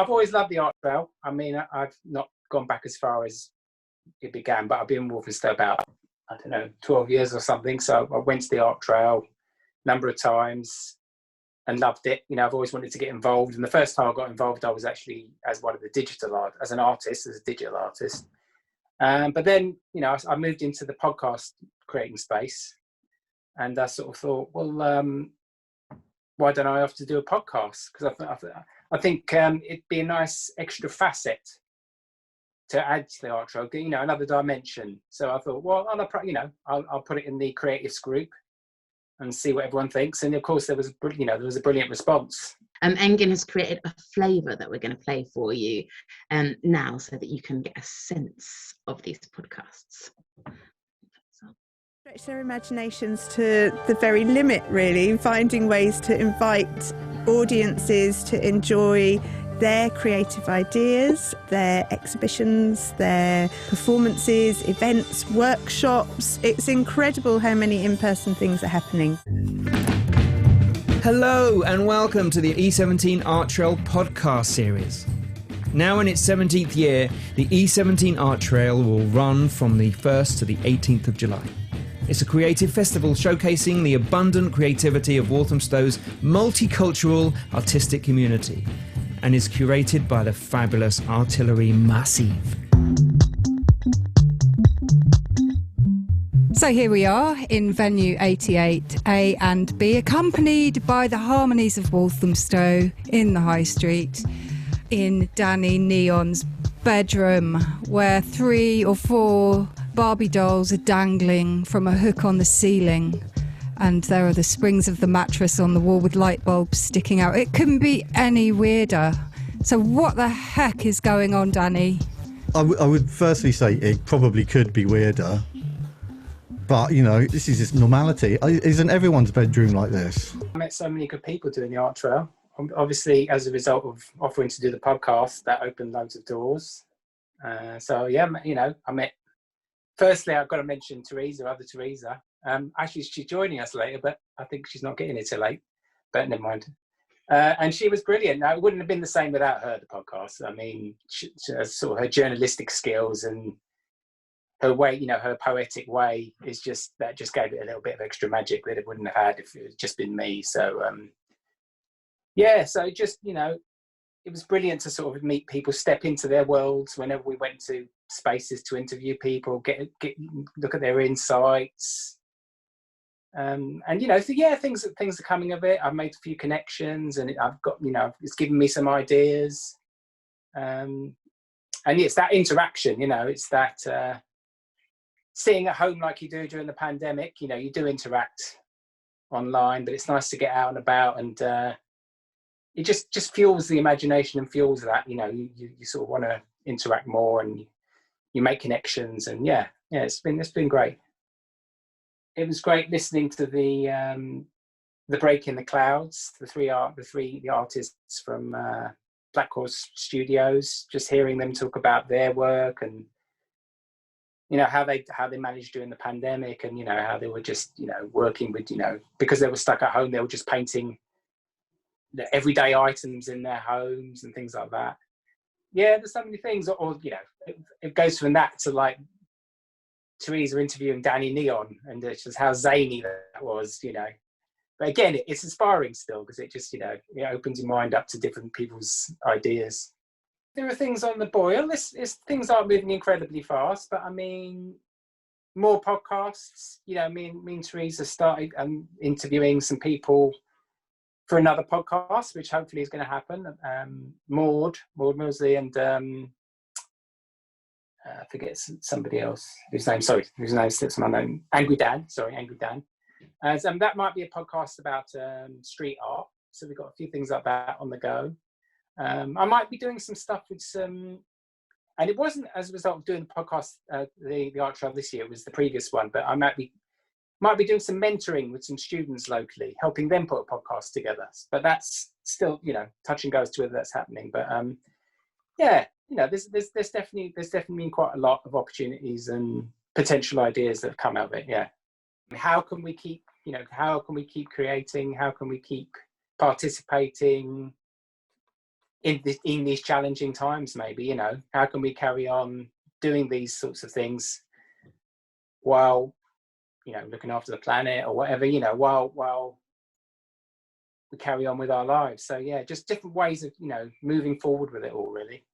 I've always loved the art trail. I mean, I've not gone back as far as it began, but I've been in Walthamstow about, 12 years or something. So I went to the art trail a number of times and loved it. I've always wanted to get involved. And the first time I got involved, I was actually as one of the as a digital artist. But then, I moved into the podcast creating space, and I sort of thought, well, why don't I have to do a podcast? Because I think it'd be a nice extra facet to add to the art trail, another dimension. So I thought, well, I'll put it in the creatives group and see what everyone thinks. And of course, there was a brilliant response. Engin has created a flavour that we're going to play for you now, so that you can get a sense of these podcasts. Stretch their imaginations to the very limit, really, finding ways to invite audiences to enjoy their creative ideas, their exhibitions, their performances, events, workshops. It's incredible how many in-person things are happening. Hello and welcome to the E17 Art Trail podcast series. Now in its 17th year, the E17 Art Trail will run from the 1st to the 18th of July. It's a creative festival showcasing the abundant creativity of Walthamstow's multicultural artistic community, and is curated by the fabulous Artillery Massive. So here we are in venue 88 A and B, accompanied by the Harmonies of Walthamstow in the High Street, in Danny Neon's bedroom, where 3 or 4 Barbie dolls are dangling from a hook on the ceiling. And there are the springs of the mattress on the wall with light bulbs sticking out. It couldn't be any weirder. So what the heck is going on, Danny? I would firstly say it probably could be weirder. But, this is just normality. Isn't everyone's bedroom like this? I met so many good people doing the art trail. Obviously, as a result of offering to do the podcast, that opened loads of doors. I met... Firstly, I've got to mention other Theresa. Actually, she's joining us later, but I think she's not getting here till late. But never mind. And she was brilliant. Now, it wouldn't have been the same without her, the podcast. I mean, she sort of her journalistic skills and her way, her poetic way just gave it a little bit of extra magic that it wouldn't have had if it had just been me. So, so just, it was brilliant to sort of meet people, step into their worlds whenever we went to spaces to interview people, get look at their insights. Things are coming of it. I've made a few connections, and I've got, it's given me some ideas. And it's that interaction, it's that sitting at home like you do during the pandemic. You do interact online, but it's nice to get out and about, and it just fuels the imagination and fuels that. You sort of want to interact more, and you make connections, and it's been great. It was great listening to the Break in the Clouds, the artists from Black Horse Studios, just hearing them talk about their work and how they managed during the pandemic, and how they were just working with because they were stuck at home, they were just painting the everyday items in their homes and things like that. There's so many things, or it goes from that to like Theresa interviewing Danny Neon, and it's just how zany that was, But again, it's inspiring still, because it just, it opens your mind up to different people's ideas. There are things on the boil. Things aren't moving incredibly fast, but I mean, more podcasts. Me and Theresa started interviewing some people for another podcast, which hopefully is going to happen. Maud Mosley and I forget somebody else whose name slips my name. Angry Dan. So that might be a podcast about street art. So we've got a few things like that on the go. I might be doing some stuff with some, and it wasn't as a result of doing the podcast, the art trail this year. It was the previous one, but I might be doing some mentoring with some students locally, helping them put a podcast together. But that's still, touch and go as to whether that's happening. But there's definitely been quite a lot of opportunities and potential ideas that have come out of it. Yeah. How can we keep creating? How can we keep participating? in these challenging times, maybe, you know, how can we carry on doing these sorts of things while, you know, looking after the planet or whatever, you know, while we carry on with our lives. So yeah, just different ways of, you know, moving forward with it all, really.